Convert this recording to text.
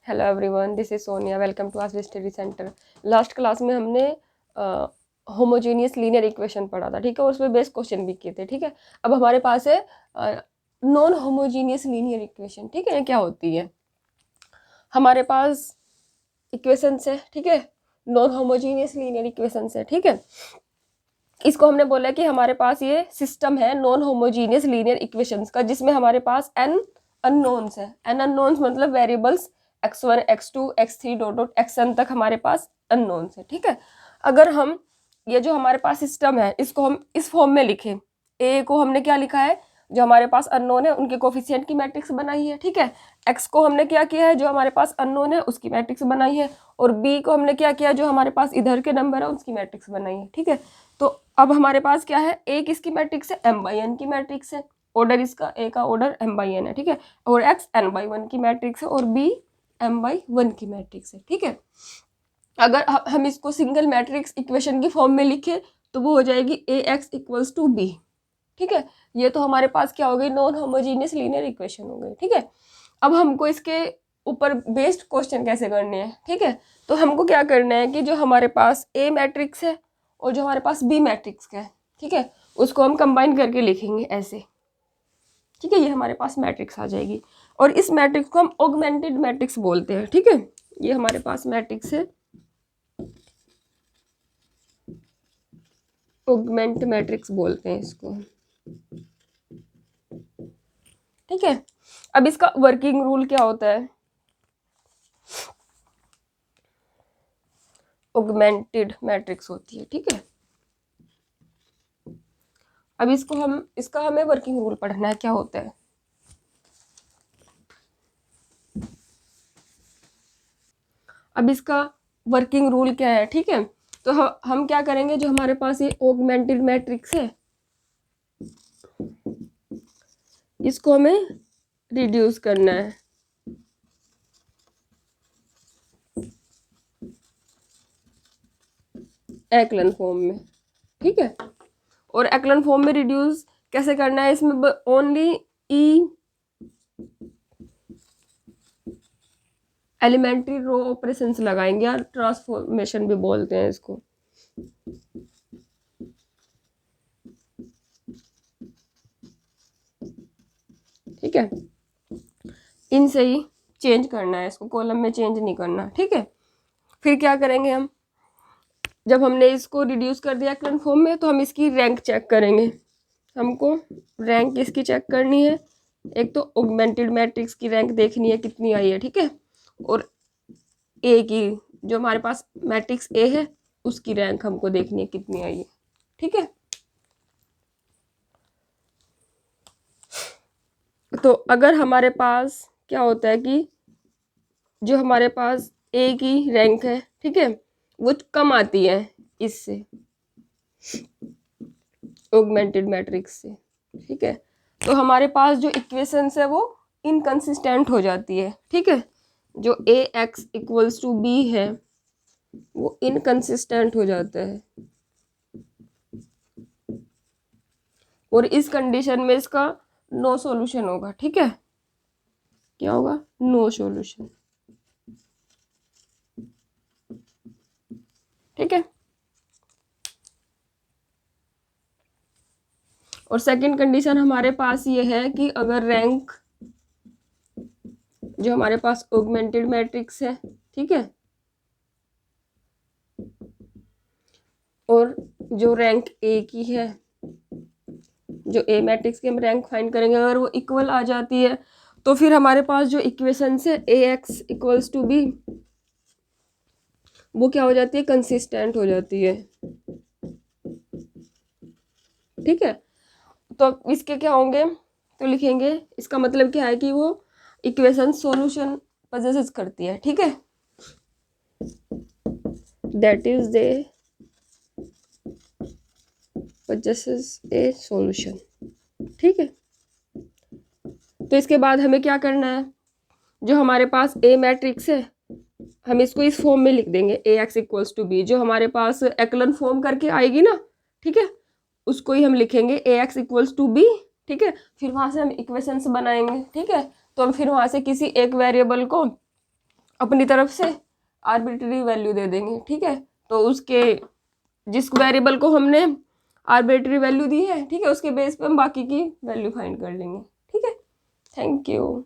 Hello everyone, this is Sonia. Welcome to our study centre. Last class में हमने homogeneous linear equation पढ़ा था, ठीक है, और उसमें बेस्ट क्वेश्चन भी किए थे, ठीक है। अब हमारे पास है नॉन होमोजेनियस लीनियर इक्वेशन, ठीक है। क्या होती है? हमारे पास इक्वेशंस है, ठीक है, नॉन होमोजेनियस लीनियर इक्वेशंस है, ठीक है। इसको हमने बोला कि हमारे पास ये सिस्टम है नॉन होमोजेनियस लीनियर इक्वेशंस का, जिसमें हमारे पास n अननोन्स है। n अननोन्स मतलब variables x1 x2 x3 dot dot xn तक हमारे पास अननोन्स है, ठीक है। अगर हम ये जो हमारे पास सिस्टम है इसको हम इस फॉर्म में लिखें, a को हमने क्या लिखा है, जो हमारे पास अननोन है उनके कोफिशिएंट की मैट्रिक्स बनाई है, ठीक है। x को हमने क्या किया है, जो हमारे पास अननोन है उसकी मैट्रिक्स बनाई है, और b को हमने क्या किया, जो हमारे पास इधर के नंबर है उसकी मैट्रिक्स बनाई है, ठीक है। तो अब हमारे पास क्या है, a किसकी मैट्रिक्स है, m/n की मैट्रिक्स है। ऑर्डर इसका a का ऑर्डर m/n है, ठीक है। और x n/1 की मैट्रिक्स है और b m/1 की मैट्रिक्स है, ठीक है। अगर हम इसको सिंगल मैट्रिक्स इक्वेशन की फॉर्म में लिखें तो वो हो जाएगी ax इक्वल्स टू b, ठीक है। ये तो हमारे पास क्या हो गई, नॉन होमोजेनियस लीनियर इक्वेशन हो गई, ठीक है। अब हमको इसके ऊपर बेस्ड क्वेश्चन कैसे करने हैं, ठीक है। तो हमको क्या करना है कि जो हमारे पास a मैट्रिक्स है और जो हमारे पास b मैट्रिक्स का है, ठीक है, उसको हम कंबाइन करके लिखेंगे ऐसे, ठीक है। ये हमारे पास मैट्रिक्स आ जाएगी और इस मैट्रिक्स को हम ऑगमेंटेड मैट्रिक्स बोलते हैं, ठीक है। ये हमारे पास मैट्रिक्स है, ऑगमेंट मैट्रिक्स बोलते हैं इसको, ठीक है। अब इसका वर्किंग रूल क्या होता है, ऑगमेंटेड मैट्रिक्स होती है, ठीक है। अब इसका हमें वर्किंग रूल पढ़ना है, क्या होता है। अब इसका वर्किंग रूल क्या है, ठीक है। तो हम क्या करेंगे, जो हमारे पास ये ऑगमेंटेड मैट्रिक्स है इसको हमें रिड्यूस करना है एक्लन फॉर्म में, ठीक है। और एक्लन फॉर्म में रिड्यूस कैसे करना है, इसमें ओनली ई एलिमेंट्री रो ऑपरेशंस लगाएंगे, या ट्रांसफॉर्मेशन भी बोलते हैं इसको, ठीक है। इनसे ही चेंज करना है इसको, कॉलम में चेंज नहीं करना, ठीक है। फिर क्या करेंगे हम, जब हमने इसको रिड्यूस कर दिया एक्लन फॉर्म में तो हम इसकी रैंक चेक करेंगे। हमको रैंक किसकी चेक करनी है, एक तो ऑगमेंटेड मैट्रिक्स की रैंक देखनी है कितनी आई है, ठीक है। और ए की, जो हमारे पास मैट्रिक्स ए है उसकी रैंक हमको देखनी है कितनी आई है, ठीक है। तो अगर हमारे पास क्या होता है कि जो हमारे पास ए की रैंक है, ठीक है, वो कम आती है इससे, ऑगमेंटेड मैट्रिक्स से, ठीक है। तो हमारे पास जो इक्वेशंस है वो इनकंसिस्टेंट हो जाती है, ठीक है। जो ए एक्स इक्वल्स टू बी है वो इनकंसिस्टेंट हो जाता है, और इस कंडीशन में इसका नो सॉल्यूशन होगा, ठीक है। क्या होगा, नो सॉल्यूशन, ठीक है। और सेकंड कंडीशन हमारे पास ये है कि अगर रैंक, जो हमारे पास ऑगमेंटेड मैट्रिक्स है, ठीक है, और जो रैंक ए की है, जो ए मैट्रिक्स की हम रैंक फाइंड करेंगे, अगर वो इक्वल आ जाती है तो फिर हमारे पास जो इक्वेशन है ए एक्स इक्वल्स टू बी, वो क्या हो जाती है, कंसिस्टेंट हो जाती है, ठीक है। तो इसके क्या होंगे, तो लिखेंगे, इसका मतलब क्या है कि वो इक्वेशन सॉल्यूशन पजेसेस करती है, ठीक है। That is they possesses a solution, ठीक है। तो इसके बाद हमें क्या करना है, जो हमारे पास ए मैट्रिक्स है हम इसको इस फॉर्म में लिख देंगे, ए एक्स इक्वल्स टू बी, जो हमारे पास एक्लन फॉर्म करके आएगी ना, ठीक है, उसको ही हम लिखेंगे ए एक्स इक्वल्स टू बी, ठीक है। फिर वहां से हम इक्वेशंस बनाएंगे, ठीक है। तो हम फिर वहां से किसी एक वेरिएबल को अपनी तरफ से आर्बिट्ररी वैल्यू दे देंगे, ठीक है। तो उसके जिस वेरिएबल को हमने आर्बिट्ररी वैल्यू दी है, ठीक है, उसके बेस पे हम बाकी की वैल्यू फाइंड कर लेंगे, ठीक है। Thank you.